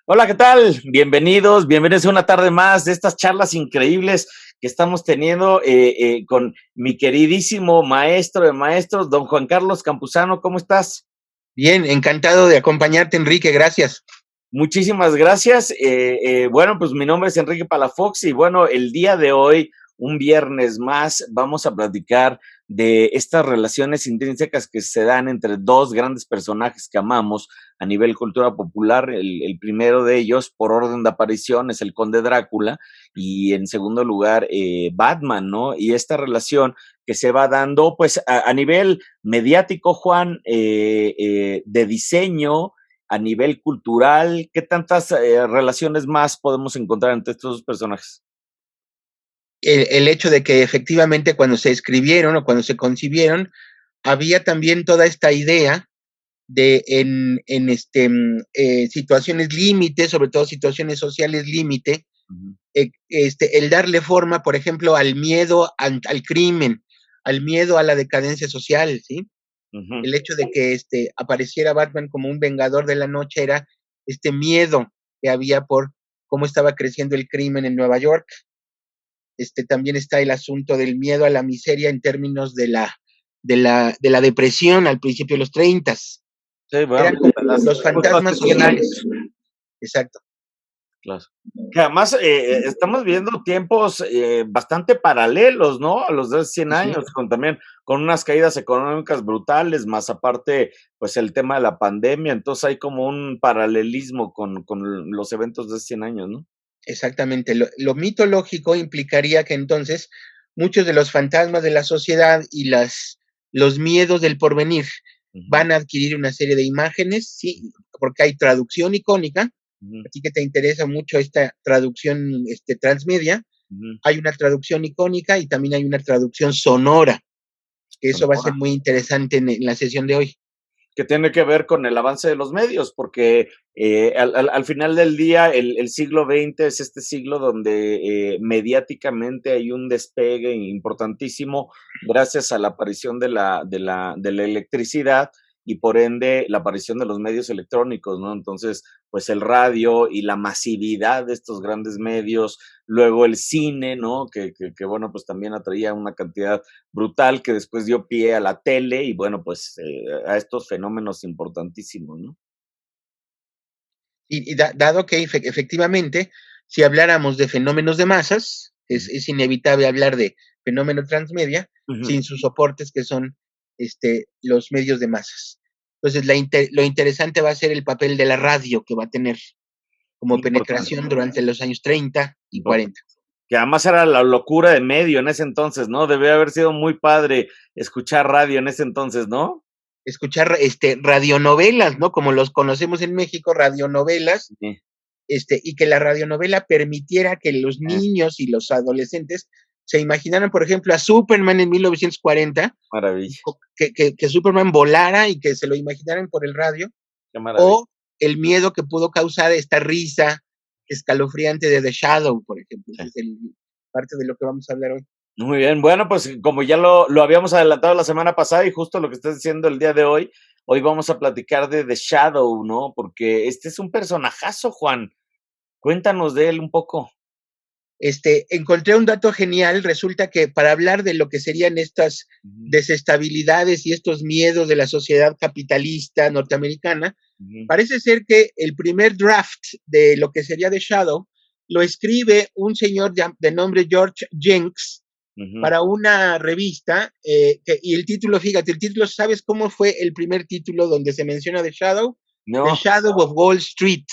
Hola, ¿qué tal? Bienvenidos a una tarde más de estas charlas increíbles que estamos teniendo con mi queridísimo maestro de maestros, don Juan Carlos Campuzano. ¿Cómo estás? Bien, encantado de acompañarte, Enrique, gracias. Muchísimas gracias. Bueno, pues mi nombre es Enrique Palafox y bueno, el día de hoy, un viernes más, vamos a platicar de estas relaciones intrínsecas que se dan entre dos grandes personajes que amamos a nivel cultura popular. El primero de ellos, por orden de aparición, es el Conde Drácula y en segundo lugar, Batman, ¿no? Y esta relación que se va dando, pues a nivel mediático, Juan, de diseño, a nivel cultural, ¿qué tantas relaciones más podemos encontrar entre estos dos personajes? El hecho de que efectivamente cuando se escribieron o cuando se concibieron, había también toda esta idea de situaciones límite, sobre todo situaciones sociales límite, Ujú. el darle forma, por ejemplo, al miedo al crimen, al miedo a la decadencia social, ¿sí? Ujú. El hecho de que apareciera Batman como un vengador de la noche era este miedo que había por cómo estaba creciendo el crimen en Nueva York. También está el asunto del miedo a la miseria en términos de la depresión al principio de los 30. Sí, bueno, Eran como los justo hace fantasmas 100 sociales. años. Exacto. Claro. Que además estamos viendo tiempos bastante paralelos, ¿no? A los de hace 100 Sí, sí. años, con también con unas caídas económicas brutales, más aparte, pues el tema de la pandemia, entonces hay como un paralelismo con los eventos de hace 100 años, ¿no? Exactamente. Lo mitológico implicaría que entonces muchos de los fantasmas de la sociedad y los miedos del porvenir Ujú. van a adquirir una serie de imágenes, sí, porque hay traducción icónica, Ujú. así que te interesa mucho esta traducción transmedia. Ujú. Hay una traducción icónica y también hay una traducción sonora, que eso va a ser Sonora. muy interesante en la sesión de hoy. Que tiene que ver con el avance de los medios, porque al final del día el siglo XX es este siglo donde mediáticamente hay un despegue importantísimo gracias a la aparición de la electricidad y por ende la aparición de los medios electrónicos, ¿no? Entonces, pues el radio y la masividad de estos grandes medios, luego el cine, ¿no? Que bueno, pues también atraía una cantidad brutal que después dio pie a la tele y bueno, pues a estos fenómenos importantísimos, ¿no? Dado que efectivamente, si habláramos de fenómenos de masas, Ujú. es inevitable hablar de fenómeno transmedia Ujú. sin sus soportes que son los medios de masas. Entonces, lo interesante va a ser el papel de la radio que va a tener como Importante, penetración durante los años 30 y importante. 40. Que además era la locura de medio en ese entonces, ¿no? Debe haber sido muy padre escuchar radio en ese entonces, ¿no? Escuchar radionovelas, ¿no? Como los conocemos en México, radionovelas, Sí, y que la radionovela permitiera que los niños y los adolescentes se imaginaran, por ejemplo, a Superman en 1940, maravilla, que Superman volara y que se lo imaginaran por el radio, qué maravilla. o el miedo que pudo causar esta risa escalofriante de The Shadow, por ejemplo. Sí. Ese es parte de lo que vamos a hablar hoy. Muy bien, bueno, pues como ya lo habíamos adelantado la semana pasada y justo lo que estás diciendo el día de hoy, hoy vamos a platicar de The Shadow, ¿no? Porque este es un personajazo, Juan. Cuéntanos de él un poco. Encontré un dato genial. Resulta que para hablar de lo que serían estas Ujú. desestabilidades y estos miedos de la sociedad capitalista norteamericana, Ujú. parece ser que el primer draft de lo que sería The Shadow lo escribe un señor de nombre George Jenks Ujú. para una revista, y el título, fíjate, el título, ¿sabes cómo fue el primer título donde se menciona The Shadow? The No. Shadow of Wall Street.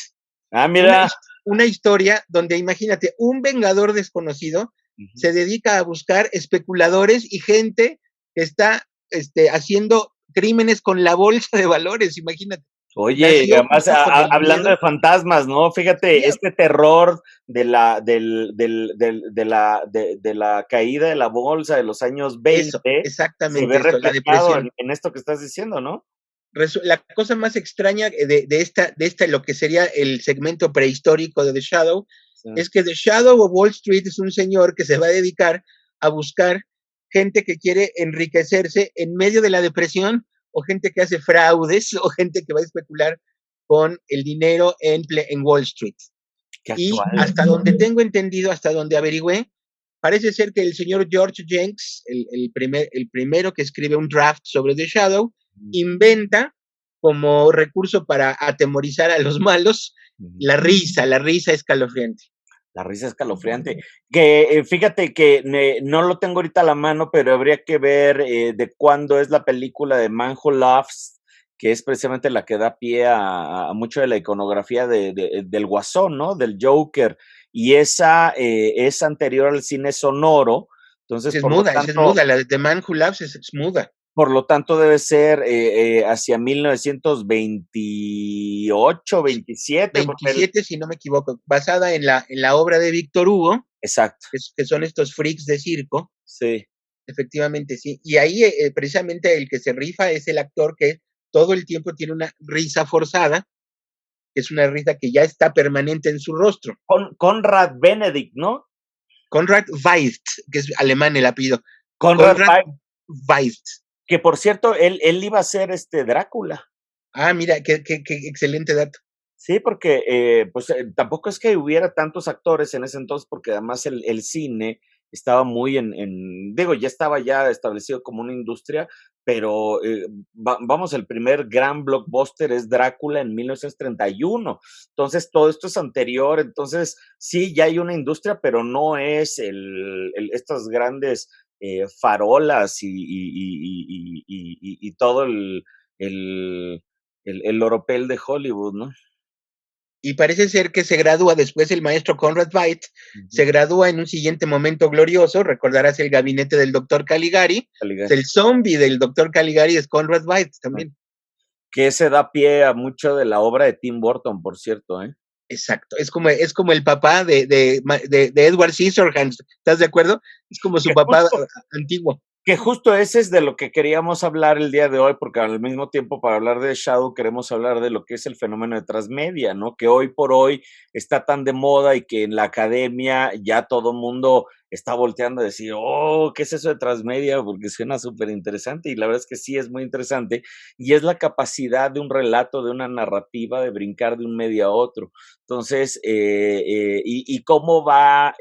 Ah, Una, mira. una historia donde, imagínate, un vengador desconocido Ujú. se dedica a buscar especuladores y gente que está haciendo crímenes con la bolsa de valores, imagínate. Oye, Nació además, justo con el hablando miedo. de fantasmas, ¿no? Sí, Fíjate, este terror de la caída de la bolsa de los años eso, 20 se ve exactamente esto, la reflejado en, depresión. en esto que estás diciendo, ¿no? La cosa más extraña de esta, lo que sería el segmento prehistórico de The Shadow, Sí. es que The Shadow of Wall Street es un señor que se va a dedicar a buscar gente que quiere enriquecerse en medio de la depresión, o gente que hace fraudes, o gente que va a especular con el dinero en Wall Street. Qué Y actual. hasta donde tengo entendido, hasta donde averigüé, parece ser que el señor George Jenks, el primero que escribe un draft sobre The Shadow, inventa como recurso para atemorizar a los malos la risa escalofriante. La risa escalofriante. Que fíjate que no lo tengo ahorita a la mano, pero habría que ver de cuándo es la película de Man Who Laughs, que es precisamente la que da pie a mucho de la iconografía del Guasón, ¿no? Del Joker. Y esa es anterior al cine sonoro. Entonces, Esa es muda, la de The Man Who Laughs es muda. por lo tanto, debe ser hacia 1928, 27. 27, si no me equivoco, basada en la obra de Víctor Hugo, Exacto. que son estos freaks de circo. Sí. Efectivamente, sí. Y ahí precisamente el que se rifa es el actor que todo el tiempo tiene una risa forzada, que es una risa que ya está permanente en su rostro. Conrad Benedict, ¿no? Konrad Veidt, que es alemán el apellido. Conrad Veidt. Que por cierto, él iba a ser Drácula. Ah, mira, qué excelente dato. Sí, porque pues tampoco es que hubiera tantos actores en ese entonces, porque además el cine estaba muy digo, ya estaba ya establecido como una industria, pero vamos, el primer gran blockbuster es Drácula en 1931. Entonces, todo esto es anterior. Entonces, sí, ya hay una industria, pero no es estas grandes farolas y todo el oropel de Hollywood, ¿no? Y parece ser que se gradúa después el maestro Conrad Veidt, se gradúa en un siguiente momento glorioso, recordarás el gabinete del doctor Caligari, el zombie del doctor Caligari es Conrad Veidt también. Que se da pie a mucho de la obra de Tim Burton, por cierto, ¿eh? Exacto, es como el papá de Edward Scissorhands, ¿estás de acuerdo? Es como su papá antiguo. Que justo ese es de lo que queríamos hablar el día de hoy, porque al mismo tiempo para hablar de Shadow queremos hablar de lo que es el fenómeno de transmedia, ¿no? Que hoy por hoy está tan de moda y que en la academia ya todo mundo está volteando a decir, oh, ¿qué es eso de transmedia? Porque suena súper interesante y la verdad es que sí es muy interesante y es la capacidad de un relato, de una narrativa, de brincar de un medio a otro. Entonces, y cómo va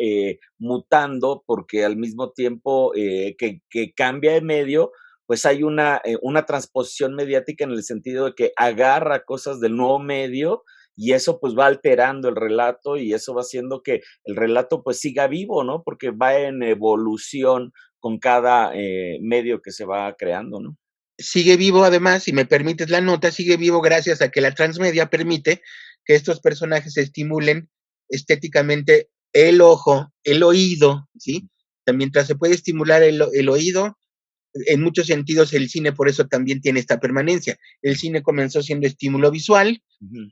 mutando, porque al mismo tiempo que cambia de medio, pues hay una transposición mediática en el sentido de que agarra cosas del nuevo medio y eso pues va alterando el relato y eso va haciendo que el relato pues siga vivo, ¿no? Porque va en evolución con cada medio que se va creando, ¿no? Sigue vivo además, si me permites la nota, sigue vivo gracias a que la transmedia permite que estos personajes estimulen estéticamente el ojo, el oído, ¿sí? Mientras se puede estimular el oído, en muchos sentidos el cine por eso también tiene esta permanencia. El cine comenzó siendo estímulo visual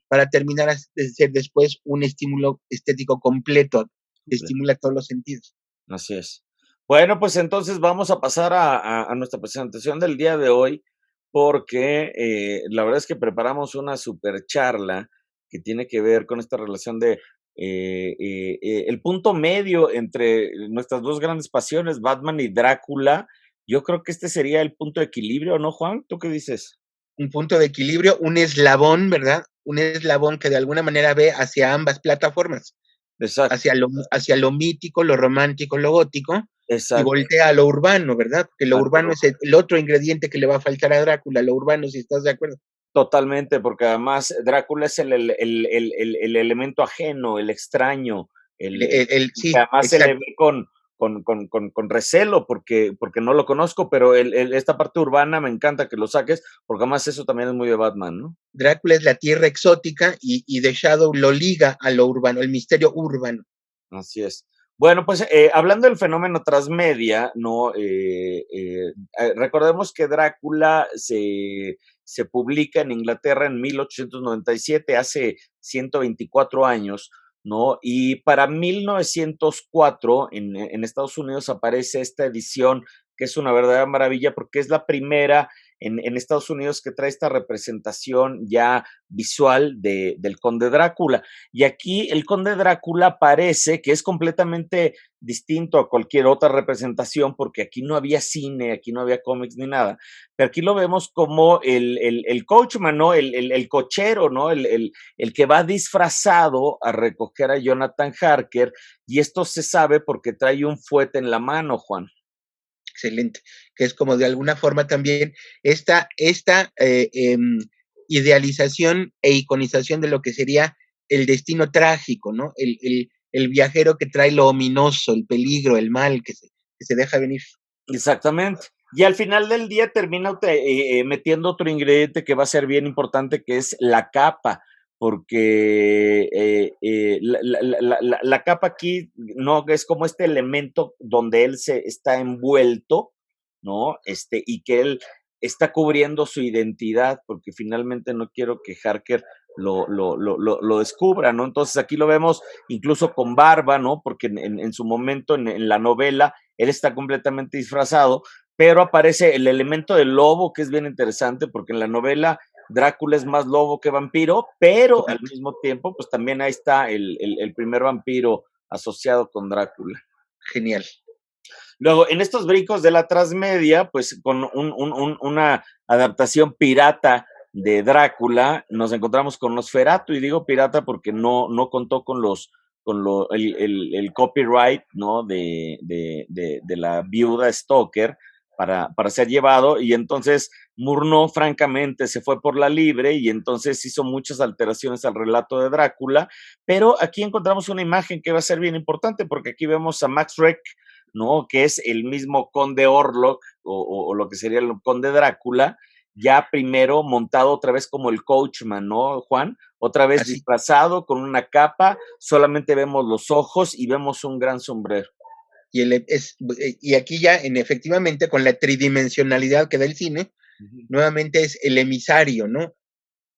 para terminar a ser después un estímulo estético completo, que estimula todos los sentidos. Así es. Bueno, pues entonces vamos a pasar a nuestra presentación del día de hoy, porque la verdad es que preparamos una super charla que tiene que ver con esta relación de el punto medio entre nuestras dos grandes pasiones, Batman y Drácula. Yo creo que este sería el punto de equilibrio, ¿no, Juan? ¿Tú qué dices? Un punto de equilibrio, un eslabón, ¿verdad? Un eslabón que de alguna manera ve hacia ambas plataformas. Exacto. Hacia lo mítico, lo romántico, lo gótico, Exacto. y voltea a lo urbano, ¿verdad? Porque lo urbano es el otro ingrediente que le va a faltar a Drácula, lo urbano, si estás de acuerdo. Totalmente, porque además Drácula es el elemento ajeno, el extraño, Sí, que además se le exacto. ve con recelo porque no lo conozco, pero esta parte urbana me encanta que lo saques, porque además eso también es muy de Batman, ¿no? Drácula es la tierra exótica y The Shadow lo liga a lo urbano, el misterio urbano. Así es. Bueno, pues hablando del fenómeno transmedia, ¿no? Recordemos que Drácula se publica en Inglaterra en 1897, hace 124 años, ¿no? Y para 1904 en Estados Unidos aparece esta edición que es una verdadera maravilla porque es la primera en Estados Unidos que trae esta representación ya visual del Conde Drácula. Y aquí el Conde Drácula parece que es completamente distinto a cualquier otra representación, porque aquí no había cine, aquí no había cómics ni nada, pero aquí lo vemos como el coachman, ¿no? El cochero, ¿no? El que va disfrazado a recoger a Jonathan Harker, y esto se sabe porque trae un fuete en la mano, Juan. Excelente, que es como de alguna forma también esta idealización e iconización de lo que sería el destino trágico, ¿no? El viajero que trae lo ominoso, el peligro, el mal que se deja venir. Exactamente. Y al final del día termina metiendo otro ingrediente que va a ser bien importante, que es la capa, porque la capa aquí no es como este elemento donde él se está envuelto, ¿no? Y que él está cubriendo su identidad, porque finalmente no quiero que Harker lo descubra, ¿no? Entonces aquí lo vemos incluso con barba, ¿no? Porque en su momento, en la novela, él está completamente disfrazado, pero aparece el elemento del lobo, que es bien interesante, porque en la novela Drácula es más lobo que vampiro, pero al mismo tiempo, pues también ahí está el primer vampiro asociado con Drácula. Genial. Luego, en estos brincos de la transmedia, pues con una adaptación pirata de Drácula, nos encontramos con Nosferatu, y digo pirata porque no contó con el copyright, ¿no? de la viuda Stoker para ser llevado, y entonces Murnau francamente se fue por la libre, y entonces hizo muchas alteraciones al relato de Drácula, pero aquí encontramos una imagen que va a ser bien importante, porque aquí vemos a Max Schreck, ¿no? Que es el mismo conde Orlok, o lo que sería el conde Drácula, ya primero montado otra vez como el coachman, ¿no, Juan? Otra vez Así. disfrazado con una capa, solamente vemos los ojos y vemos un gran sombrero. Y aquí ya, efectivamente, con la tridimensionalidad que da el cine, nuevamente es el emisario, ¿no?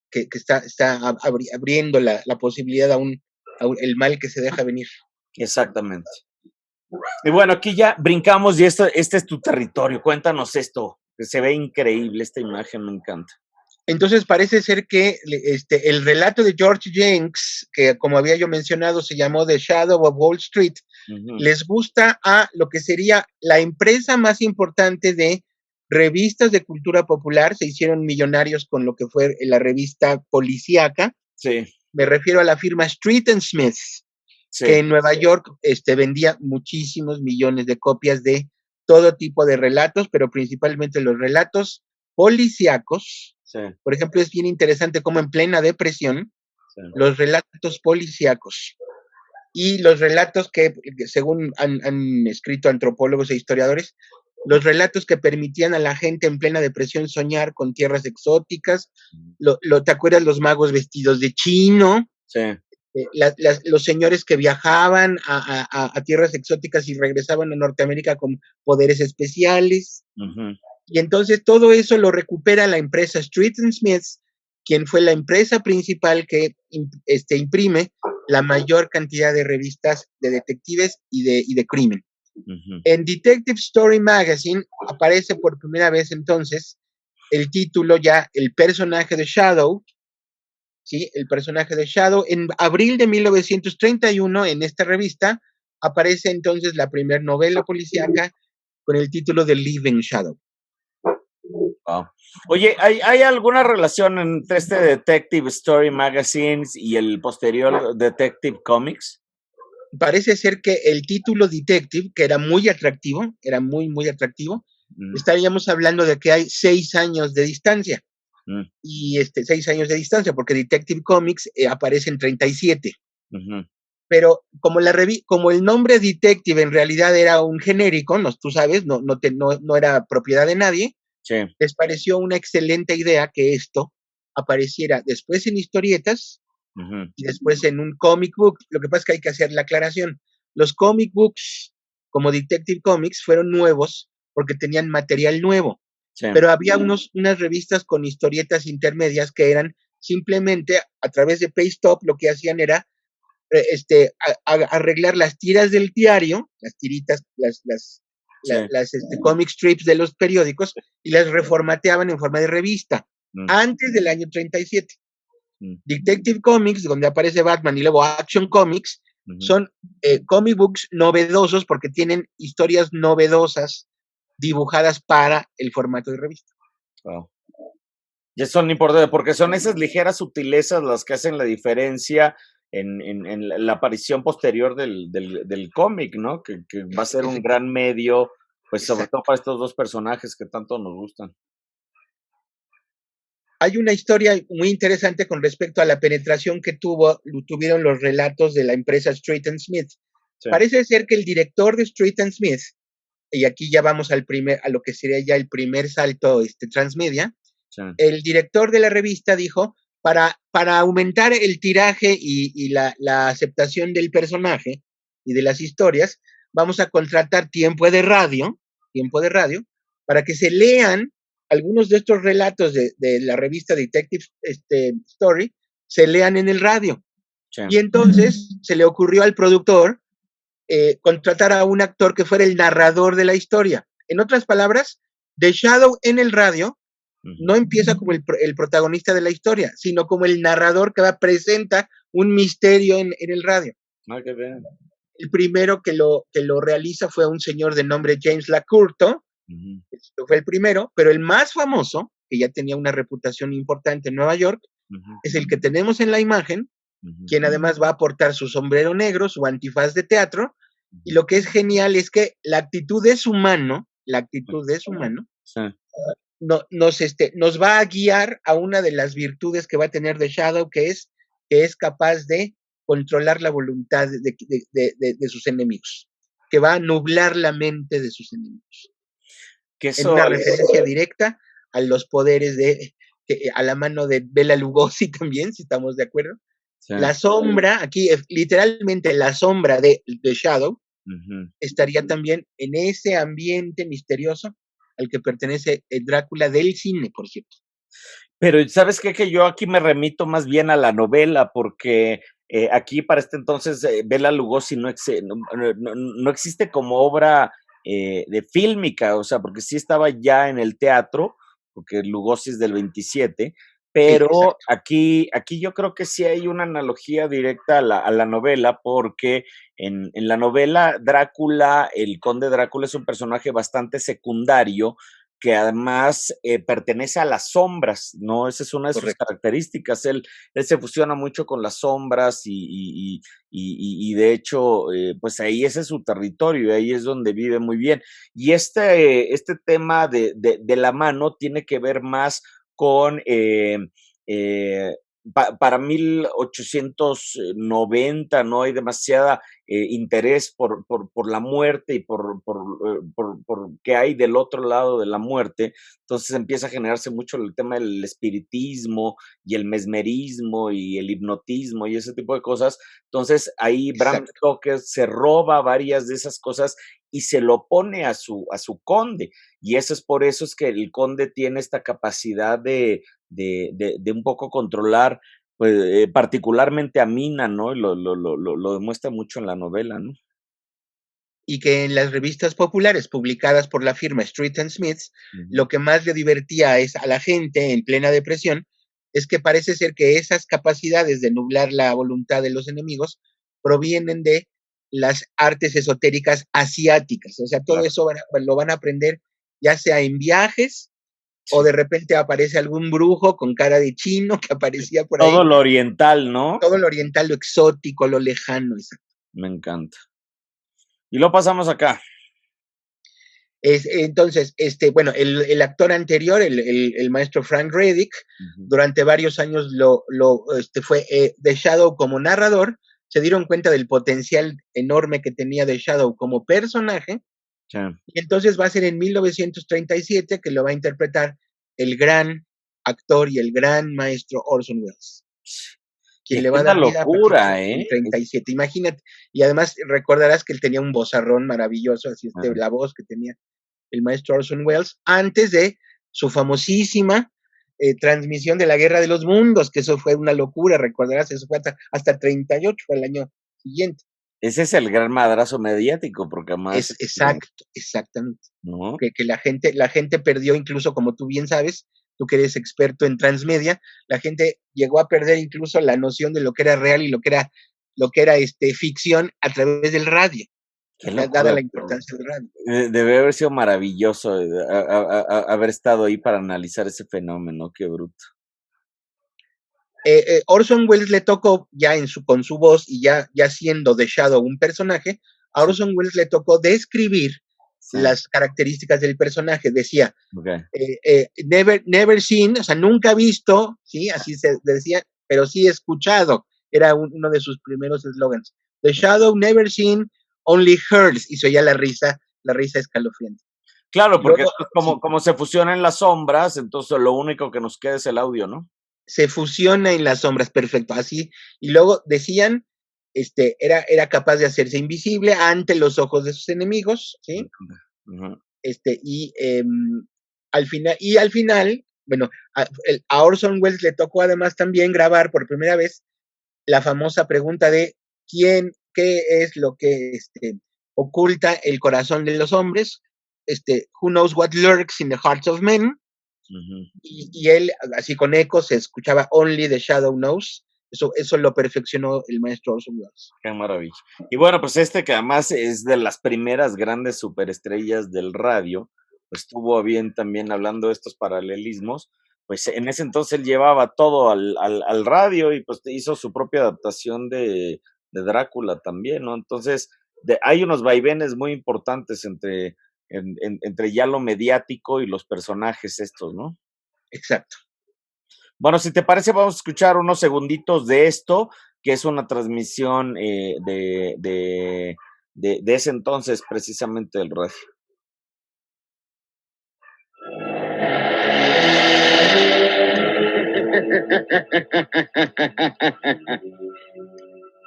Que está abriendo la posibilidad a el mal que se deja venir. Exactamente. Y bueno, aquí ya brincamos, y este es tu territorio. Cuéntanos esto, que se ve increíble, esta imagen me encanta. Entonces parece ser que el relato de George Jenks, que como había yo mencionado se llamó The Shadow of Wall Street, les gusta a lo que sería la empresa más importante de revistas de cultura popular. Se hicieron millonarios con lo que fue la revista policíaca. Sí. Me refiero a la firma Street and Smith, sí, que en Nueva York vendía muchísimos millones de copias de todo tipo de relatos, pero principalmente los relatos policíacos. Sí. Por ejemplo, es bien interesante cómo en plena depresión, sí, los relatos policíacos y los relatos que, según han escrito antropólogos e historiadores, los relatos que permitían a la gente en plena depresión soñar con tierras exóticas. ¿Te acuerdas los magos vestidos de chino? Sí. Los señores que viajaban a tierras exóticas y regresaban a Norteamérica con poderes especiales. Y entonces todo eso lo recupera la empresa Street and Smith, quien fue la empresa principal que imprime la mayor cantidad de revistas de detectives y de crimen. En Detective Story Magazine aparece por primera vez entonces el título ya, el personaje de Shadow, ¿sí? El personaje de Shadow. En abril de 1931, en esta revista, aparece entonces la primera novela policíaca con el título de Living Shadow. Wow. Oye, ¿hay alguna relación entre este Detective Story Magazines y el posterior Detective Comics? Parece ser que el título Detective, que era muy atractivo, era muy, muy atractivo, estaríamos hablando de que hay 6 años de distancia. Y 6 años de distancia, porque Detective Comics aparece en 37. Pero como el nombre Detective en realidad era un genérico, tú sabes, no era propiedad de nadie, sí, les pareció una excelente idea que esto apareciera después en historietas y después en un comic book. Lo que pasa es que hay que hacer la aclaración. Los comic books, como Detective Comics, fueron nuevos porque tenían material nuevo. Sí. Pero había unas revistas con historietas intermedias que eran simplemente a través de Paystop. Lo que hacían era arreglar las tiras del diario, las tiritas, las Sí. las comic strips de los periódicos y las reformateaban en forma de revista, antes del año 37. Detective Comics, donde aparece Batman, y luego Action Comics, son comic books novedosos porque tienen historias novedosas dibujadas para el formato de revista. Wow. Y son importantes porque son esas ligeras sutilezas las que hacen la diferencia en la aparición posterior del cómic, ¿no? Que va a ser un gran medio, pues sobre todo para estos dos personajes que tanto nos gustan. Hay una historia muy interesante con respecto a la penetración que tuvieron los relatos de la empresa Street and Smith. Sí. Parece ser que el director de Street and Smith, y aquí ya vamos a lo que sería ya el primer salto transmedia, sí. El director de la revista dijo, para aumentar el tiraje y la aceptación del personaje y de las historias, vamos a contratar tiempo de radio, para que se lean algunos de estos relatos de la revista Detective Story, se lean en el radio. Sí. Y entonces se le ocurrió al productor contratar a un actor que fuera el narrador de la historia. En otras palabras, The Shadow en el radio no empieza como el protagonista de la historia, sino como el narrador que presenta un misterio en el radio. Ah, qué bien. El primero que lo realiza fue un señor de nombre James Lacurto. Esto fue el primero, pero el más famoso, que ya tenía una reputación importante en Nueva York, es el que tenemos en la imagen, quien además va a portar su sombrero negro, su antifaz de teatro, y lo que es genial es que la actitud de su mano, sí. Nos va a guiar a una de las virtudes que va a tener The Shadow, que es capaz de controlar la voluntad de sus enemigos, que va a nublar la mente de sus enemigos. Es una referencia directa a los poderes a la mano de Bela Lugosi también, si estamos de acuerdo. Sí. La sombra, aquí literalmente la sombra de The Shadow, estaría también en ese ambiente misterioso al que pertenece el Drácula del cine, por cierto. Pero ¿sabes qué? Que yo aquí me remito más bien a la novela, porque aquí para este entonces Bela Lugosi no existe como obra de fílmica, o sea, porque sí estaba ya en el teatro, porque Lugosi es del 27, pero sí, aquí yo creo que sí hay una analogía directa a la novela, porque en la novela Drácula, el conde Drácula es un personaje bastante secundario, que además pertenece a las sombras, ¿no? Esa es una de sus características. Él se fusiona mucho con las sombras y de hecho, pues ahí ese es su territorio, y ahí es donde vive muy bien. Y este tema de la mano tiene que ver más con para 1890 no hay demasiada interés por la muerte y por qué hay del otro lado de la muerte. Entonces empieza a generarse mucho el tema del espiritismo y el mesmerismo y el hipnotismo y ese tipo de cosas. Entonces ahí Bram Stoker se roba varias de esas cosas y se lo pone a su conde. Y eso es por eso es que el conde tiene esta capacidad de un poco controlar, pues, particularmente a Mina, ¿no? Lo demuestra mucho en la novela, ¿no? Y que en las revistas populares publicadas por la firma Street and Smith, lo que más le divertía a la gente en plena depresión es que parece ser que esas capacidades de nublar la voluntad de los enemigos provienen de las artes esotéricas asiáticas. O sea, todo eso lo van a aprender ya sea en viajes, o de repente aparece algún brujo con cara de chino que aparecía por ahí. Todo lo oriental, ¿no? Todo lo oriental, lo exótico, lo lejano. Exacto. Me encanta. Y lo pasamos acá. Entonces, bueno, el actor anterior, el maestro Frank Reddick, durante varios años fue The Shadow como narrador. Se dieron cuenta del potencial enorme que tenía The Shadow como personaje. Sí. Y entonces va a ser en 1937 que lo va a interpretar el gran actor y el gran maestro Orson Welles. Quien le va a dar vida locura, en 37. Imagínate. Y además recordarás que él tenía un vozarrón maravilloso, así la voz que tenía el maestro Orson Welles, antes de su famosísima transmisión de la Guerra de los Mundos, que eso fue una locura, recordarás, eso fue hasta 38, fue el año siguiente. ese es el gran madrazo mediático, porque además, Es exacto, exactamente. ¿no? Que la gente perdió, incluso como tú bien sabes, tú que eres experto en transmedia, la gente llegó a perder incluso la noción de lo que era real y lo que era ficción a través del radio, Qué dada locura, la pero importancia del radio. debe haber sido maravilloso, haber estado ahí para analizar ese fenómeno, qué bruto. Orson Welles le tocó ya con su voz y ya siendo The Shadow un personaje, a Sí, Orson Welles le tocó describir sí, las características del personaje. Decía, okey. never seen, o sea, nunca visto, ¿sí? Así se decía, pero sí escuchado. Era uno de sus primeros eslogans. The Shadow never seen, only heard. Y se oía la risa escalofriante. Claro, Y porque luego, esto es sí, como se fusionan las sombras, entonces lo único que nos queda es el audio, ¿no? se fusiona en las sombras, perfecto, así. Y luego decían, era capaz de hacerse invisible ante los ojos de sus enemigos, ¿sí? Ujú. Este, y al final, bueno, a Orson Welles le tocó además también grabar por primera vez la famosa pregunta de qué es lo que oculta el corazón de los hombres, who knows what lurks in the hearts of men, Ujú. y él, así con eco, se escuchaba Only the Shadow Knows. Eso lo perfeccionó el maestro Orson Welles. Qué maravilla. Y bueno, pues que además es de las primeras grandes superestrellas del radio, pues tuvo a bien también hablando de estos paralelismos, pues en ese entonces él llevaba todo al radio y pues hizo su propia adaptación de Drácula también, ¿no? Entonces, hay unos vaivenes muy importantes entre ya lo mediático y los personajes estos, ¿no? Exacto. Bueno, si te parece, vamos a escuchar unos segunditos de esto, que es una transmisión de ese entonces, precisamente del radio.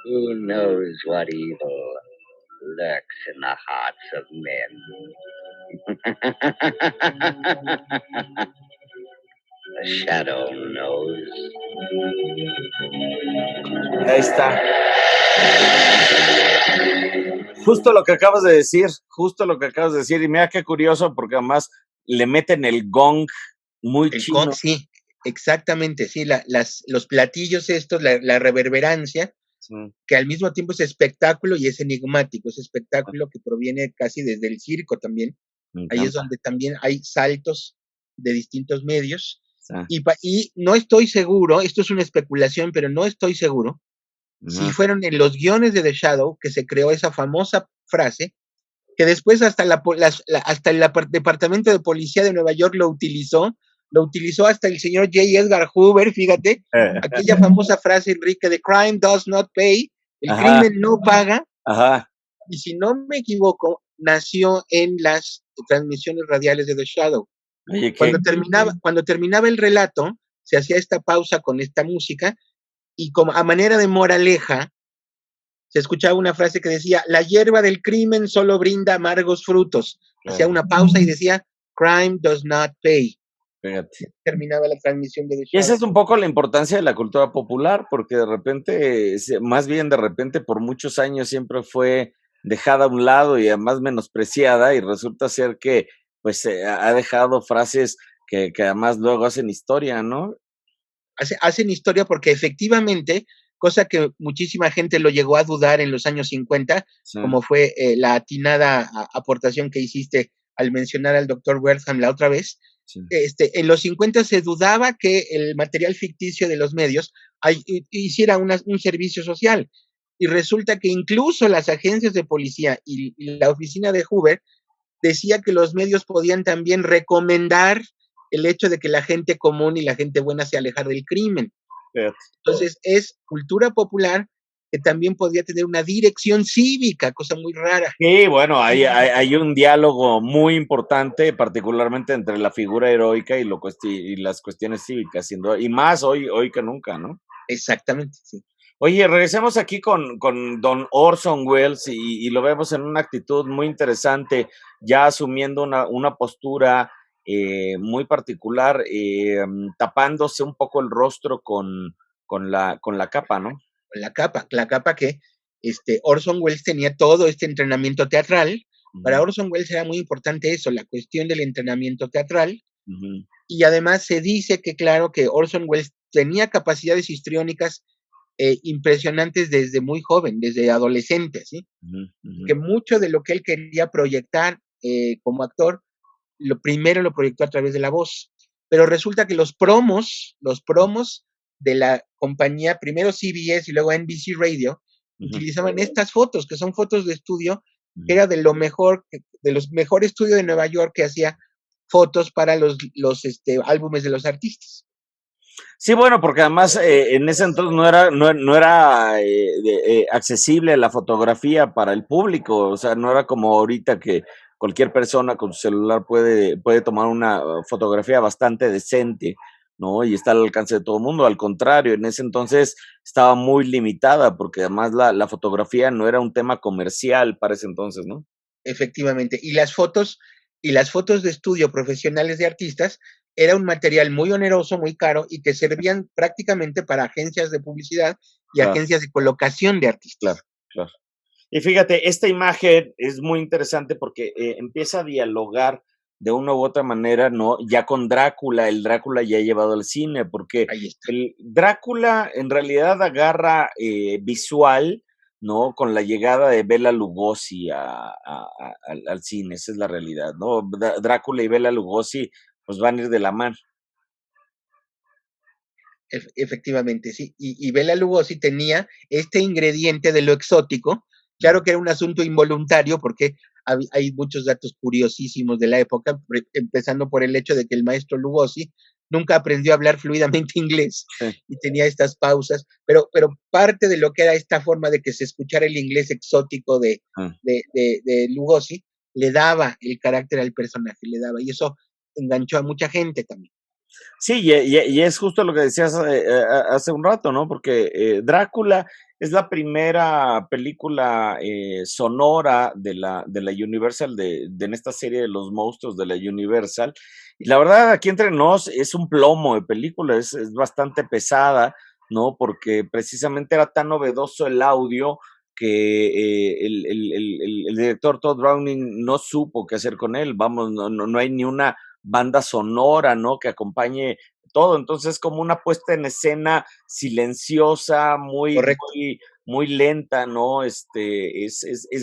Who knows what evil lurks in the hearts of men? The shadow knows. Ahí está. Justo lo que acabas de decir, justo lo que acabas de decir. Y mira qué curioso, porque además le meten el gong muy chino. Sí, exactamente, sí, los platillos estos, la reverberancia, Sí, que al mismo tiempo es espectáculo y es enigmático, es espectáculo que proviene casi desde el circo también. me Ahí es encanta. donde también hay saltos de distintos medios. Sí, Y no estoy seguro, esto es una especulación, pero no estoy seguro si ujú. fueron en los guiones de The Shadow que se creó esa famosa frase, que después hasta, hasta el Departamento de Policía de Nueva York lo utilizó hasta el señor J. Edgar Hoover, fíjate, aquella famosa frase, Enrique, the crime does not pay, el Ajá, crimen no paga, ajá. y si no me equivoco, nació en las transmisiones radiales de The Shadow. Oye, qué, Cuando terminaba el relato, se hacía esta pausa con esta música, y como a manera de moraleja, se escuchaba una frase que decía, la hierba del crimen solo brinda amargos frutos. Hacía una pausa y decía, crime does not pay. fíjate. Terminaba la transmisión de The Y esa Shadow. es un poco la importancia de la cultura popular, porque de repente, más bien de repente por muchos años siempre fue dejada a un lado y además menospreciada y resulta ser que pues ha dejado frases que además luego hacen historia, ¿no? Hacen historia porque efectivamente, cosa que muchísima gente lo llegó a dudar en los años 50, Sí, como fue la atinada aportación que hiciste al mencionar al doctor Wertham la otra vez, sí. en los 50 se dudaba que el material ficticio de los medios hiciera un servicio social. Y resulta que incluso las agencias de policía y la oficina de Hoover decía que los medios podían también recomendar el hecho de que la gente común y la gente buena se alejara del crimen. Fíjate. Entonces, es cultura popular que también podría tener una dirección cívica, cosa muy rara. Sí, bueno, hay un diálogo muy importante, particularmente entre la figura heroica y las cuestiones cívicas, sin duda, y más hoy que nunca, ¿no? Exactamente, sí. Oye, regresemos aquí con don Orson Welles y lo vemos en una actitud muy interesante, ya asumiendo una postura muy particular, tapándose un poco el rostro con la capa, ¿no? La capa que Orson Welles tenía todo este entrenamiento teatral. Para Ujú, Orson Welles era muy importante eso, la cuestión del entrenamiento teatral, ujú, y además se dice que, claro, que Orson Welles tenía capacidades histriónicas impresionantes desde muy joven, desde adolescente, ¿sí? ujú, ujú. Que mucho de lo que él quería proyectar como actor, lo primero lo proyectó a través de la voz. Pero resulta que los promos de la compañía, primero CBS y luego NBC Radio, Ujú, utilizaban estas fotos, que son fotos de estudio, que ujú. era de lo mejor, de los mejores estudios de Nueva York que hacía fotos para los álbumes de los artistas. Sí, bueno, porque además en ese entonces no era accesible la fotografía para el público, o sea, no era como ahorita que cualquier persona con su celular puede tomar una fotografía bastante decente, ¿no? Y está al alcance de todo el mundo. Al contrario, en ese entonces estaba muy limitada, porque además la fotografía no era un tema comercial para ese entonces, ¿no? Efectivamente. Y las fotos de estudio profesionales de artistas era un material muy oneroso, muy caro y que servían prácticamente para agencias de publicidad y Claro, agencias de colocación de claro, artistas. claro. Y fíjate, esta imagen es muy interesante porque empieza a dialogar de una u otra manera, ¿no? Ya con Drácula, el Drácula ya llevado al cine, porque Ahí está. el Drácula en realidad agarra visual, ¿no? Con la llegada de Bela Lugosi al cine, esa es la realidad, ¿no? Drácula y Bela Lugosi pues van a ir de la mano. Efectivamente, sí. Y Bela Lugosi tenía este ingrediente de lo exótico. Claro que era un asunto involuntario porque hay muchos datos curiosísimos de la época, empezando por el hecho de que el maestro Lugosi nunca aprendió a hablar fluidamente inglés Sí. y tenía estas pausas, pero parte de lo que era esta forma de que se escuchara el inglés exótico Ah. de Lugosi le daba el carácter al personaje, le daba, y eso enganchó a mucha gente también. Sí, y es justo lo que decías hace un rato, ¿no? Porque Drácula es la primera película sonora de la Universal, en esta serie de los monstruos de la Universal. Y la verdad, aquí entre nos, es un plomo de película, es bastante pesada, ¿no? Porque precisamente era tan novedoso el audio que el director Todd Browning no supo qué hacer con él. Vamos, no hay ni una banda sonora, ¿no? Que acompañe todo. Entonces, es como una puesta en escena silenciosa, Correcto. muy lenta, ¿no? Es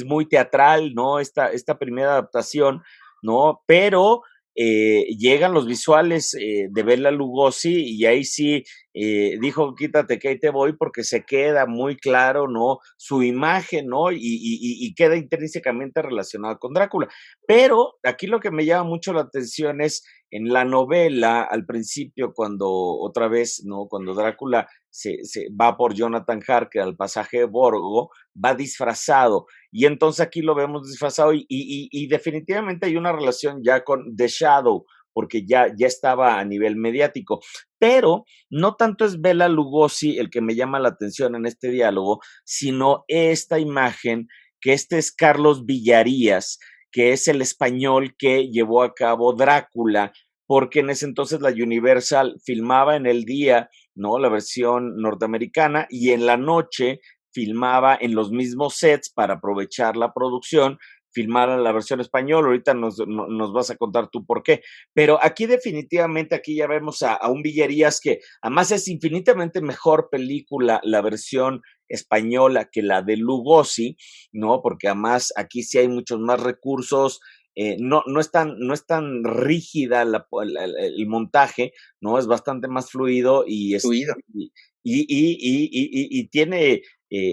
muy teatral, ¿no? Esta primera adaptación, ¿no? Pero llegan los visuales de Bela Lugosi y ahí sí dijo, quítate que ahí te voy, porque se queda muy claro, ¿no? Su imagen, ¿no? Y queda intrínsecamente relacionada con Drácula. Pero aquí lo que me llama mucho la atención es en la novela, al principio, cuando otra vez, ¿no? Cuando Drácula se va por Jonathan Harker al pasaje de Borgo, va disfrazado. Y entonces aquí lo vemos disfrazado y definitivamente hay una relación ya con The Shadow, porque ya estaba a nivel mediático. Pero no tanto es Bela Lugosi el que me llama la atención en este diálogo, sino esta imagen que este es Carlos Villarías, que es el español que llevó a cabo Drácula, porque en ese entonces la Universal filmaba en el día, ¿no? La versión norteamericana y en la noche filmaba en los mismos sets para aprovechar la producción, filmaron la versión española, ahorita nos vas a contar tú por qué, pero aquí definitivamente, aquí ya vemos a un Villerías que además es infinitamente mejor película la versión española que la de Lugosi, ¿no? Porque además aquí sí hay muchos más recursos, no es tan rígida el montaje, ¿no? Es bastante más fluido Fluido. y tiene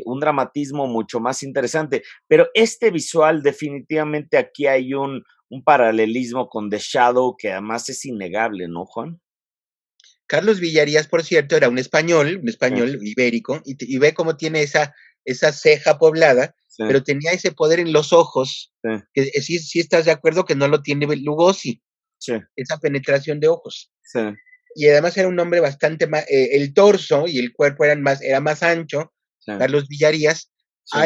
un dramatismo mucho más interesante. Pero este visual, definitivamente aquí hay un paralelismo con The Shadow que además es innegable, ¿no, Juan? Carlos Villarías, por cierto, era un Sí, español ibérico, y ve cómo tiene esa ceja poblada, sí, pero tenía ese poder en los ojos, sí, que sí estás de acuerdo que no lo tiene Lugosi, sí, esa penetración de ojos. sí, Y además era un hombre bastante más, el torso y el cuerpo era más ancho, sí, Carlos Villarías. sí,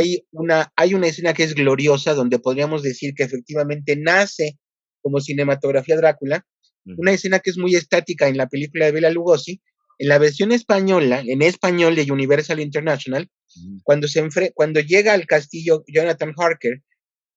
Hay una escena que es gloriosa, donde podríamos decir que efectivamente nace como cinematografía Drácula, una ujú, escena que es muy estática en la película de Bela Lugosi, En la versión española, en español de Universal International, cuando llega al castillo Jonathan Harker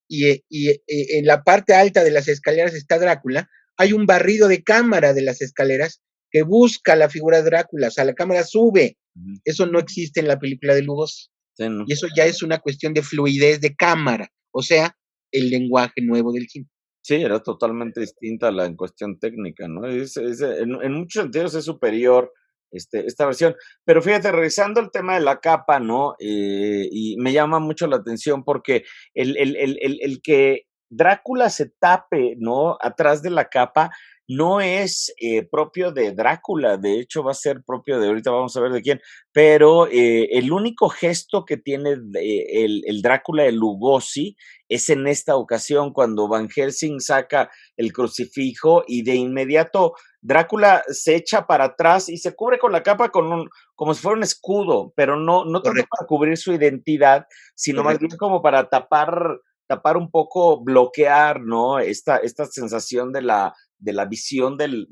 y en la parte alta de las escaleras está Drácula, hay un barrido de cámara de las escaleras que busca la figura de Drácula, o sea, la cámara sube. Eso no existe en la película de Lugosi. Sí, ¿no? Y eso ya es una cuestión de fluidez de cámara, o sea, el lenguaje nuevo del cine. Sí, era totalmente distinta en cuestión técnica, ¿no? En muchos sentidos es superior esta versión. Pero fíjate, revisando el tema de la capa, ¿no? Y me llama mucho la atención porque el que Drácula se tape, ¿no? Atrás de la capa no es propio de Drácula, de hecho va a ser propio de, ahorita vamos a ver de quién, pero el único gesto que tiene el Drácula de Lugosi es en esta ocasión cuando Van Helsing saca el crucifijo y de inmediato Drácula se echa para atrás y se cubre con la capa como si fuera un escudo, pero no tanto Correcto, para cubrir su identidad, sino más bien correcto. como para tapar un poco, bloquear, ¿no? Esta sensación de la visión del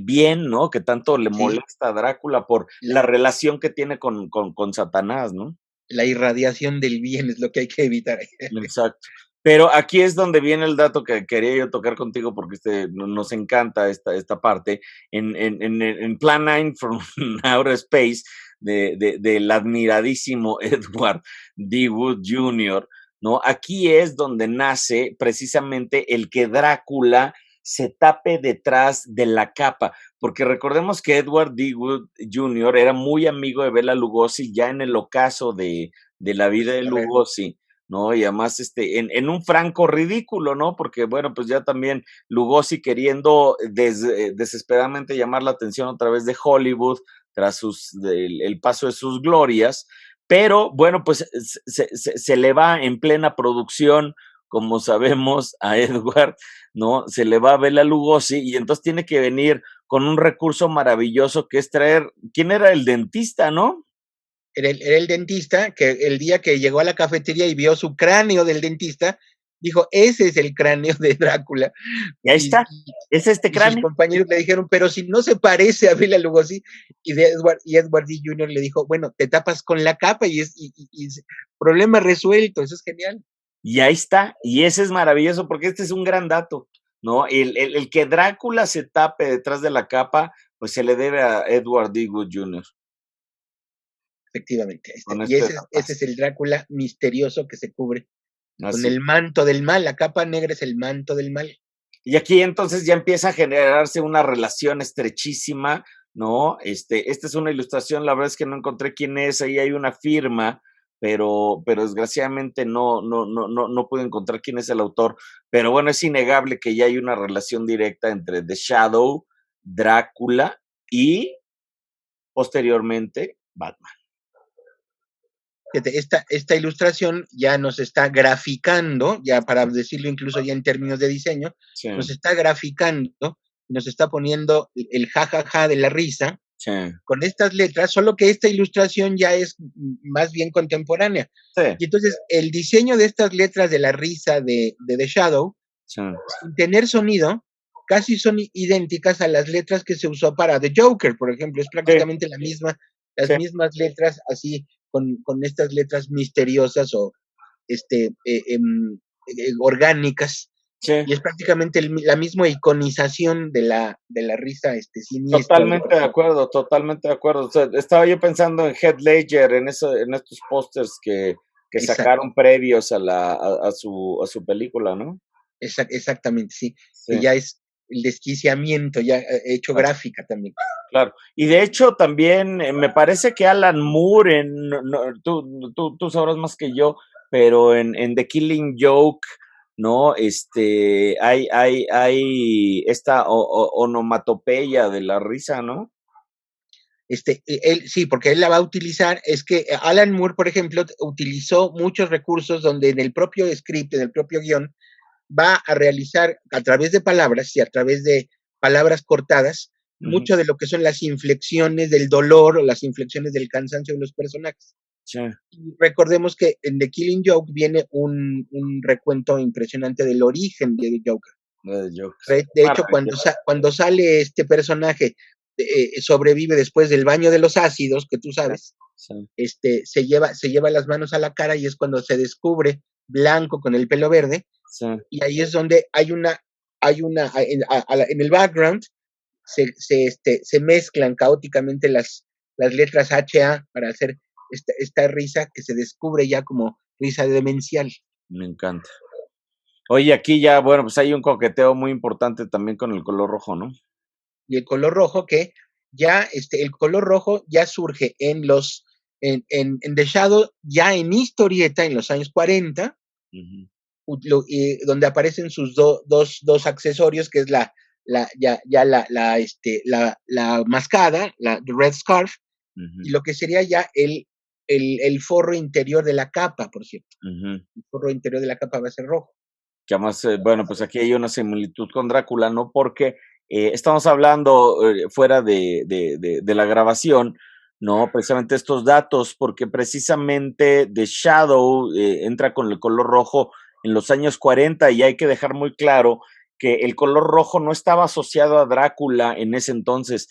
bien, ¿no? Que tanto le Sí, molesta a Drácula por la, la relación que tiene con Satanás, ¿no? la irradiación del bien es lo que hay que evitar. Exacto. Pero aquí es donde viene el dato que quería yo tocar contigo porque nos encanta esta parte. En Plan 9 from Outer Space, del admiradísimo Edward D. Wood Jr., ¿no? Aquí es donde nace precisamente el que Drácula se tape detrás de la capa, porque recordemos que Edward D. Wood Jr. era muy amigo de Bela Lugosi ya en el ocaso de la vida de Lugosi, ¿no? Y además en un franco ridículo, ¿no? Porque, bueno, pues ya también Lugosi queriendo desesperadamente llamar la atención a través de Hollywood tras el paso de sus glorias, pero bueno, pues se le va en plena producción, como sabemos, a Edward, ¿no? Se le va a Bela Lugosi y entonces tiene que venir con un recurso maravilloso que es traer, ¿quién era el dentista, no? Era el dentista que el día que llegó a la cafetería y vio su cráneo del dentista, dijo, ese es el cráneo de Drácula. Y ahí Y, está, es este y sus cráneo. compañeros le dijeron, pero si no se parece a Bela Lugosi, y Edward D. Jr. le dijo, bueno, te tapas con la capa y problema resuelto, eso es genial. Y ahí está, y ese es maravilloso porque este es un gran dato, ¿no? El que Drácula se tape detrás de la capa, pues se le debe a Edward D. Wood Jr. Efectivamente, con y este ese datazo. es el Drácula misterioso que se cubre con Así. el manto del mal, la capa negra es el manto del mal. Y aquí entonces ya empieza a generarse una relación estrechísima, ¿no? Esta es una ilustración, la verdad es que no encontré quién es, ahí hay una firma, pero desgraciadamente no pude encontrar quién es el autor. Pero bueno, es innegable que ya hay una relación directa entre The Shadow, Drácula y posteriormente Batman. Esta ilustración ya nos está graficando, ya para decirlo incluso ya en términos de diseño, Sí, nos está graficando, nos está poniendo el jajaja de la risa sí, con estas letras, solo que esta ilustración ya es más bien contemporánea. sí, Y entonces el diseño de estas letras de la risa de The Shadow, sí. sin tener sonido, casi son idénticas a las letras que se usó para The Joker, por ejemplo, es Sí, prácticamente las sí, mismas letras, así con estas letras misteriosas o orgánicas, sí. y es prácticamente la misma iconización de la risa siniestra del Totalmente de personaje. acuerdo, totalmente de acuerdo. O sea, estaba yo pensando en Heath Ledger, en estos pósters que Exacto, sacaron previos a su película, ¿no? exactamente, sí, Sí, que ya es el desquiciamiento, ya hecho claro, gráfica también. claro. Y de hecho también me parece que Alan Moore, tú sabrás más que yo, pero en The Killing Joke, ¿no? Hay esta onomatopeya de la risa, ¿no? Él, sí, porque él la va a utilizar, es que Alan Moore, por ejemplo, utilizó muchos recursos donde en el propio script, en el propio guión, va a realizar a través de palabras y a través de palabras cortadas, Ujú, mucho de lo que son las inflexiones del dolor o las inflexiones del cansancio de los personajes. sí, Y recordemos que en The Killing Joke viene un recuento impresionante del origen de The Joker. de Joke. De hecho, cuando sale este personaje sobrevive después del baño de los ácidos, que tú sabes, Sí, se lleva las manos a la cara y es cuando se descubre blanco con el pelo verde, sí. y ahí es donde en el background se mezclan caóticamente las letras HA para hacer esta risa que se descubre ya como risa demencial. Me encanta. Oye, aquí ya, bueno, pues hay un coqueteo muy importante también con el color rojo, ¿no? Y el color rojo que ya, el color rojo ya surge en The Shadow, ya en historieta en los años 40, donde aparecen sus dos accesorios, que es la mascada, la Red Scarf, y lo que sería ya el forro interior de la capa, por cierto. El forro interior de la capa va a ser rojo. Que además, bueno, pues aquí hay una similitud con Drácula, ¿no? Porque estamos hablando fuera de la grabación, ¿no? Precisamente estos datos, porque precisamente The Shadow entra con el color rojo en los años 40 y hay que dejar muy claro que el color rojo no estaba asociado a Drácula en ese entonces.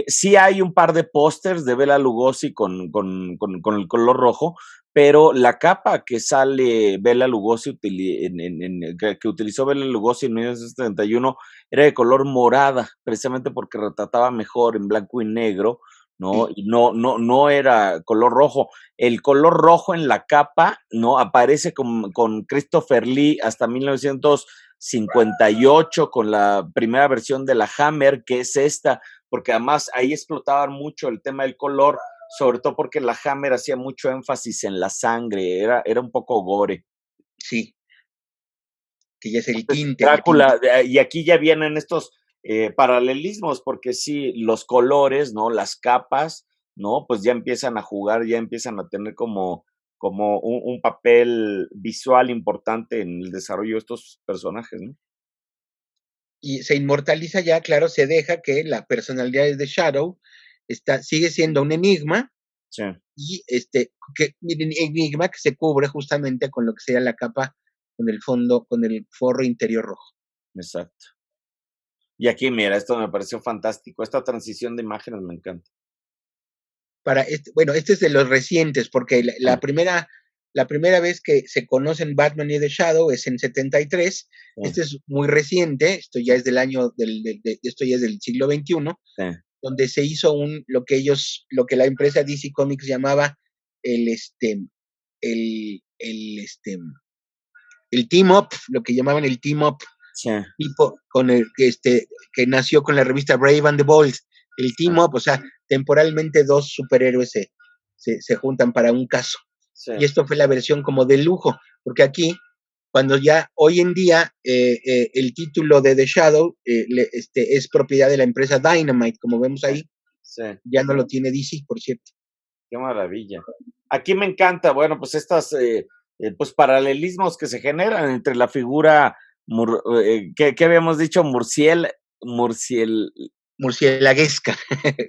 Sí hay un par de pósters de Bela Lugosi con el color rojo, pero la capa que sale Bela Lugosi, que utilizó Bela Lugosi en 1971 era de color morada, precisamente porque retrataba mejor en blanco y negro, ¿no? Y no era color rojo. El color rojo en la capa, ¿no? Aparece con Christopher Lee hasta 1958 con la primera versión de la Hammer, que es esta, porque además ahí explotaban mucho el tema del color, sobre todo porque la Hammer hacía mucho énfasis en la sangre, era un poco gore. Sí, que ya es el Entonces, tinte. Drácula, y aquí ya vienen estos paralelismos, porque sí, los colores, ¿no? Las capas, ¿no? Pues ya empiezan a jugar, ya empiezan a tener como un papel visual importante en el desarrollo de estos personajes, ¿no? Y se inmortaliza ya, claro, se deja que la personalidad de The Shadow sigue siendo un enigma, Sí. y enigma que se cubre justamente con lo que sería la capa, con el fondo, con el forro interior rojo. Exacto. Y aquí, mira, esto me pareció fantástico. Esta transición de imágenes me encanta. Bueno, este es de los recientes, porque la primera vez que se conocen Batman y The Shadow es en 73. Sí. Este es muy reciente, esto ya es del año esto ya es del siglo XXI, Sí. donde se hizo lo que la empresa DC Comics llamaba el team up, lo que llamaban el team up, Sí. tipo con el que nació con la revista Brave and the Bold, el team up, o sea, temporalmente dos superhéroes se juntan para un caso. Sí. Y esto fue la versión como de lujo, porque aquí, cuando ya hoy en día el título de The Shadow es propiedad de la empresa Dynamite, como vemos ahí, sí. Ya no lo tiene DC, por cierto. Qué maravilla. Aquí me encanta, bueno, pues estas pues paralelismos que se generan entre la figura, ¿qué habíamos dicho? Murcielaguesca.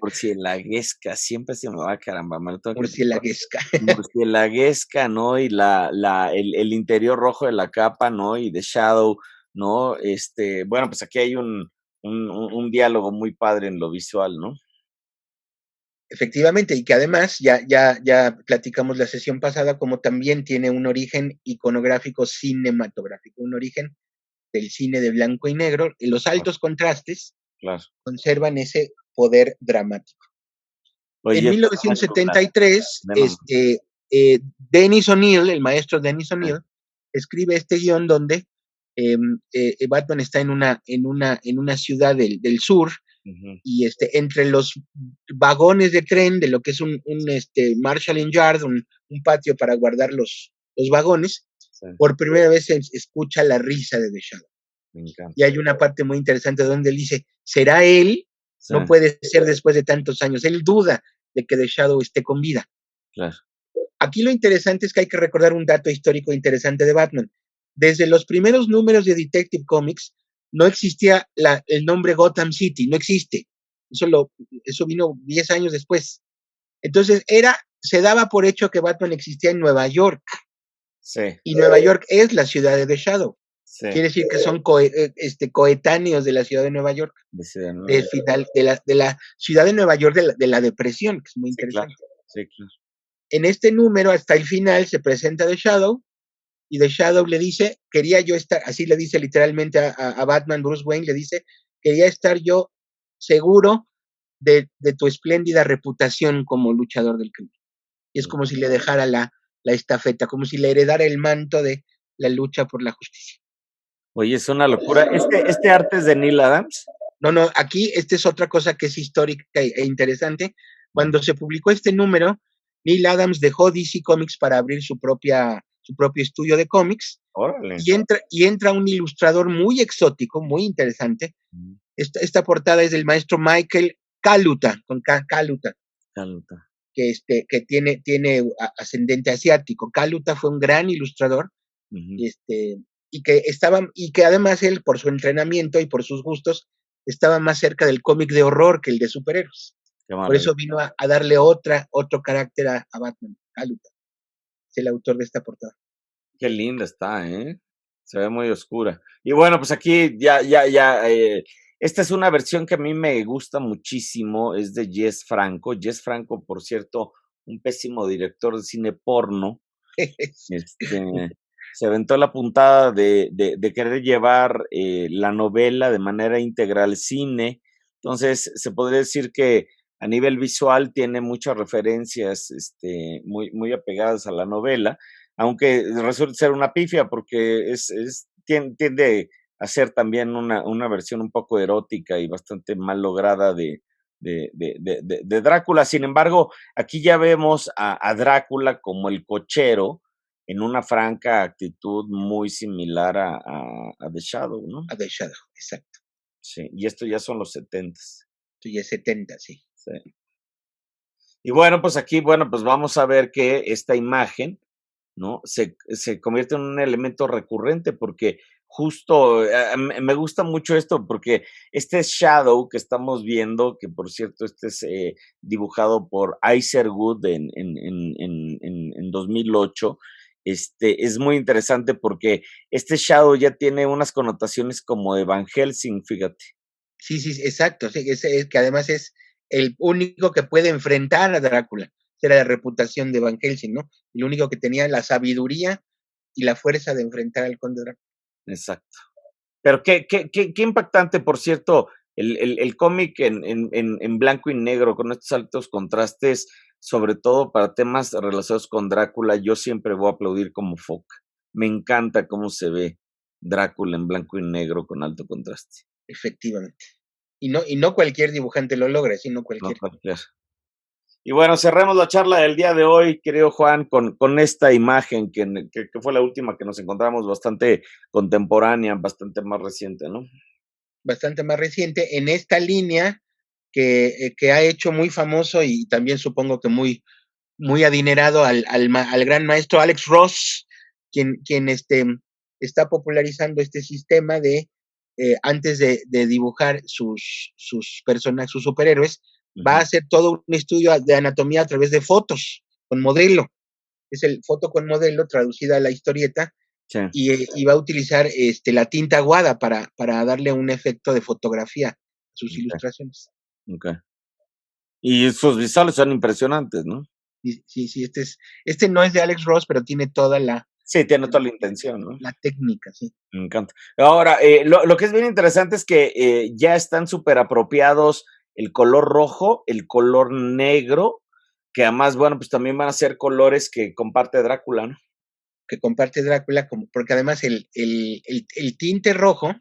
Murcielaguesca, siempre se me va, caramba, me lo tengo que Murcielaguesca. Murcielaguesca, ¿no? Y el interior rojo de la capa, ¿no? Y The Shadow, ¿no? Bueno, pues aquí hay un diálogo muy padre en lo visual, ¿no? Efectivamente, y que además ya platicamos la sesión pasada, como también tiene un origen iconográfico cinematográfico, un origen del cine de blanco y negro, y los altos contrastes conservan ese poder dramático. Oye, en 1973, Dennis O'Neil, el maestro Dennis O'Neil, escribe este guión donde Batman está en una ciudad del sur, y entre los vagones de tren de lo que es un marshalling yard, un patio para guardar los vagones, por primera vez se escucha la risa de The Shadow. Y hay una parte muy interesante donde él dice, ¿será él? No puede ser después de tantos años. Él duda de que The Shadow esté con vida. Claro. Aquí lo interesante es que hay que recordar un dato histórico interesante de Batman. Desde los primeros números de Detective Comics no existía el nombre Gotham City, no existe. Eso vino 10 años después. Entonces se daba por hecho que Batman existía en Nueva York. Sí. Y Nueva York es la ciudad de The Shadow. Sí, Quiere decir que son coetáneos de la ciudad de Nueva York, dice, ¿no? de la ciudad de Nueva York de la depresión, que es muy Sí, claro, interesante. sí, claro. En este número, hasta el final, se presenta The Shadow, y The Shadow le dice, quería yo estar, así le dice literalmente a Batman, Bruce Wayne, le dice, quería estar yo seguro de tu espléndida reputación como luchador del crimen. Y es como si le dejara la estafeta, como si le heredara el manto de la lucha por la justicia. Oye, es una locura. Este arte es de Neil Adams. No, no, aquí esta es otra cosa que es histórica e interesante. Cuando se publicó este número, Neil Adams dejó DC Comics para abrir su propio estudio de cómics Órale. y entra un ilustrador muy exótico, muy interesante. Esta portada es del maestro Michael Kaluta, con Kaluta, Calta. que tiene ascendente asiático. Kaluta fue un gran ilustrador, Ujú. y que además él, por su entrenamiento y por sus gustos, estaba más cerca del cómic de horror que el de superhéroes. Qué Por maravilla. eso vino a darle otro carácter a Batman. Kaluta es el autor de esta portada. Qué linda está, ¿eh? Se ve muy oscura. Y bueno, pues aquí esta es una versión que a mí me gusta muchísimo, es de Jess Franco. Jess Franco, por cierto, un pésimo director de cine porno. Se aventó la puntada de querer llevar la novela de manera integral al cine. Entonces, se podría decir que a nivel visual tiene muchas referencias muy apegadas a la novela, aunque resulta ser una pifia porque tiende a ser también una versión un poco erótica y bastante mal lograda de Drácula. Sin embargo, aquí ya vemos a Drácula como el cochero en una franca actitud muy similar a The Shadow, ¿no? A The Shadow, exacto. Sí, y esto ya son los 70s. Esto ya es 70, sí. Sí. Y bueno, pues aquí, bueno, pues vamos a ver que esta imagen, ¿no? Se convierte en un elemento recurrente porque justo me gusta mucho esto porque este Shadow que estamos viendo, que por cierto este es dibujado por Iserwood en 2008, es muy interesante porque este Shadow ya tiene unas connotaciones como de Van Helsing, fíjate. Sí, sí, exacto. Sí, que además es el único que puede enfrentar a Drácula. Era la reputación de Van Helsing, ¿no? El único que tenía la sabiduría y la fuerza de enfrentar al conde Drácula. Exacto. Pero qué impactante, por cierto, el cómic en blanco y negro, con estos altos contrastes, sobre todo para temas relacionados con Drácula, yo siempre voy a aplaudir como foca. Me encanta cómo se ve Drácula en blanco y negro con alto contraste. Efectivamente. Y no cualquier dibujante lo logra, sino No cualquier. cualquiera. Y bueno, cerremos la charla del día de hoy, querido Juan, con esta imagen que fue la última que nos encontramos, bastante contemporánea, bastante más reciente, ¿no? Bastante más reciente, en esta línea que ha hecho muy famoso y también supongo que muy adinerado al gran maestro Alex Ross, quien está popularizando este sistema de, antes de dibujar sus personajes, sus superhéroes, va a Ujú. hacer todo un estudio de anatomía a través de fotos con modelo. Es el foto con modelo traducida a la historieta, Sí, y va a utilizar la tinta aguada para darle un efecto de fotografía a sus ok, ilustraciones. ok. Y sus visuales son impresionantes, ¿no? Sí, sí, sí, este no es de Alex Ross, pero tiene toda Sí, tiene toda la intención, ¿no? la técnica, sí. Me encanta. Ahora, lo que es bien interesante es que ya están súper apropiados el color rojo, el color negro, que además, bueno, pues también van a ser colores que comparte Drácula, ¿no? Que comparte Drácula, porque además el tinte rojo,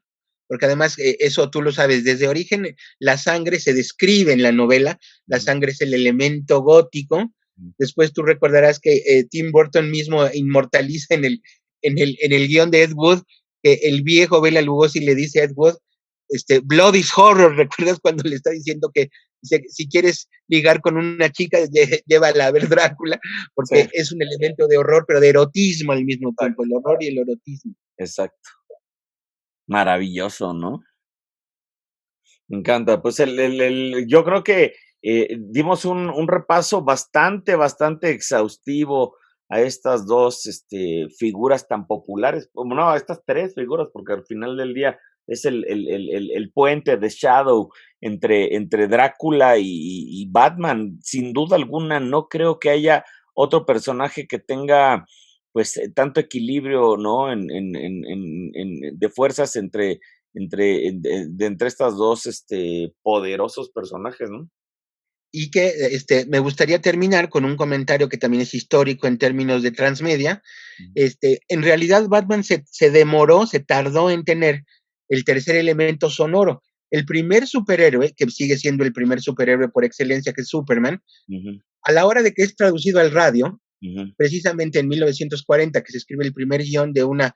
porque además eso tú lo sabes, desde origen la sangre se describe en la novela, la Ujú, sangre es el elemento gótico. ujú. Después tú recordarás que Tim Burton mismo inmortaliza en el guión de Ed Wood, que el viejo Bela Lugosi le dice a Ed Wood, blood is horror. ¿Recuerdas cuando le está diciendo que si quieres ligar con una chica, llévala a ver Drácula? Sí, Porque es un elemento de horror, pero de erotismo al mismo tiempo, exacto, el horror y el erotismo. exacto. Maravilloso, ¿no? Me encanta. Pues yo creo que dimos un repaso bastante exhaustivo a estas dos figuras tan populares, como no, a estas tres figuras, porque al final del día es el puente de Shadow entre Drácula y Batman. Sin duda alguna, no creo que haya otro personaje que tenga pues tanto equilibrio, ¿no? De fuerzas entre estas dos poderosos personajes, ¿no? Y que me gustaría terminar con un comentario que también es histórico en términos de transmedia. En realidad Batman se demoró, se tardó en tener el tercer elemento sonoro. El primer superhéroe, que sigue siendo el primer superhéroe por excelencia, que es Superman, a la hora de que es traducido al radio, precisamente en 1940, que se escribe el primer guión de una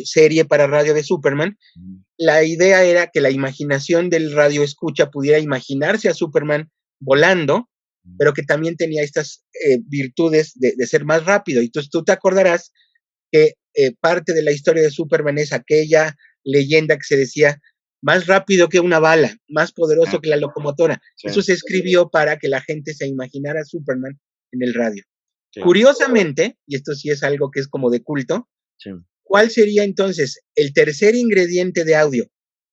serie para radio de Superman, la idea era que la imaginación del radio escucha pudiera imaginarse a Superman volando, pero que también tenía estas virtudes de ser más rápido. Y entonces tú te acordarás que parte de la historia de Superman es aquella leyenda que se decía más rápido que una bala, más poderoso que la locomotora. Sí. Eso se escribió para que la gente se imaginara a Superman en el radio. Sí. Curiosamente, y esto sí es algo que es como de culto, sí. ¿Cuál sería entonces el tercer ingrediente de audio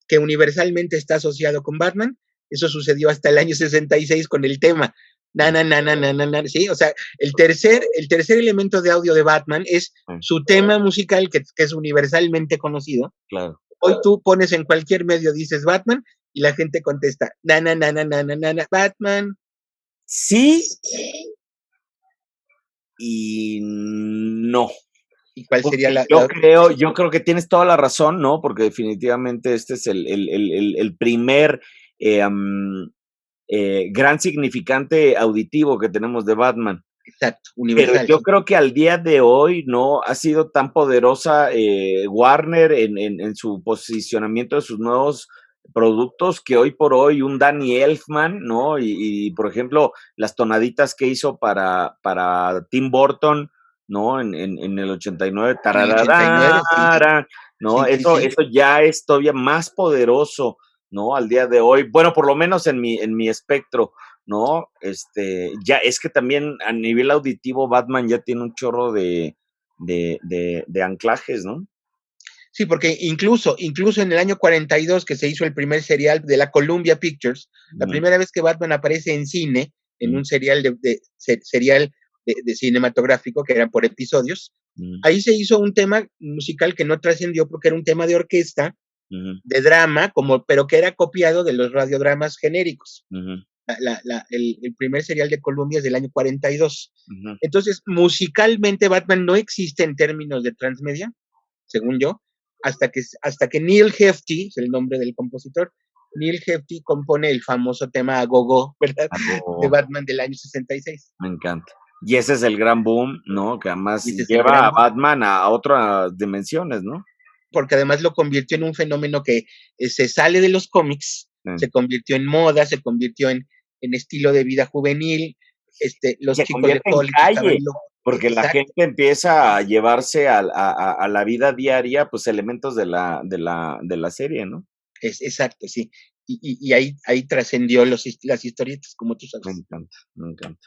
que universalmente está asociado con Batman? Eso sucedió hasta el año 66 con el tema. ¿Sí? O sea, el tercer elemento de audio de Batman es su tema musical que es universalmente conocido. Claro. Hoy tú pones en cualquier medio, dices Batman, y la gente contesta, Batman. Sí y no. ¿Y cuál sería la...? Yo creo que tienes toda la razón, ¿no? Porque definitivamente este es el primer gran significante auditivo que tenemos de Batman. Exacto, universal. Pero yo creo que al día de hoy no ha sido tan poderosa Warner en su posicionamiento de sus nuevos productos que hoy por hoy un Danny Elfman, ¿no? Y por ejemplo, las tonaditas que hizo para Tim Burton, ¿no? En el 89, tararara, ¿no? Sí, eso ya es todavía más poderoso, ¿no? Al día de hoy, bueno, por lo menos en mi espectro, ¿no? Ya es que también a nivel auditivo Batman ya tiene un chorro de anclajes, ¿no? Sí, porque incluso en el año 42 que se hizo el primer serial de la Columbia Pictures, la primera vez que Batman aparece en cine, en un serial de cinematográfico que era por episodios, ahí se hizo un tema musical que no trascendió porque era un tema de orquesta, de drama, pero que era copiado de los radiodramas genéricos. El primer serial de Columbia es del año 42. Entonces, musicalmente Batman no existe en términos de transmedia, según yo, hasta que Neil Hefti, es el nombre del compositor, Neil Hefti compone el famoso tema A Go-Go, ¿verdad? De Batman del año 66. Me encanta. Y ese es el gran boom, ¿no? Que además lleva a Batman a otras dimensiones, ¿no? Porque además lo convirtió en un fenómeno que se sale de los cómics, se convirtió en moda, se convirtió en estilo de vida juvenil, los se chicos de college estaban locos. Porque exacto. La gente empieza a llevarse a la vida diaria, pues elementos de la serie, ¿no? Exacto, sí. Y ahí trascendió las historietas, como tú sabes. Me encanta.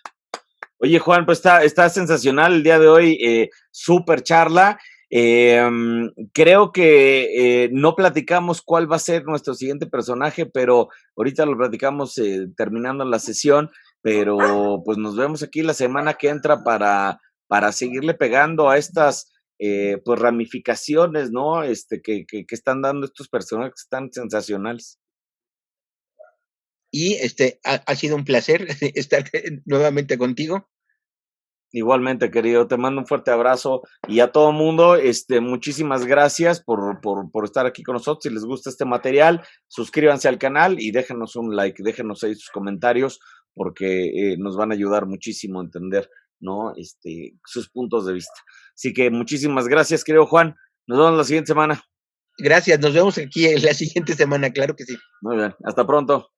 Oye, Juan, pues está sensacional el día de hoy, súper charla. Creo que no platicamos cuál va a ser nuestro siguiente personaje, pero ahorita lo platicamos terminando la sesión, pero pues nos vemos aquí la semana que entra para seguirle pegando a estas pues ramificaciones, ¿no? Que están dando estos personajes tan sensacionales. Y ha sido un placer estar nuevamente contigo. Igualmente, querido, te mando un fuerte abrazo y a todo mundo, muchísimas gracias por estar aquí con nosotros. Si les gusta este material, suscríbanse al canal y déjenos un like, déjenos ahí sus comentarios porque nos van a ayudar muchísimo a entender, ¿no? Sus puntos de vista. Así que muchísimas gracias, querido Juan. Nos vemos la siguiente semana. Gracias, nos vemos aquí en la siguiente semana, claro que sí. Muy bien, hasta pronto.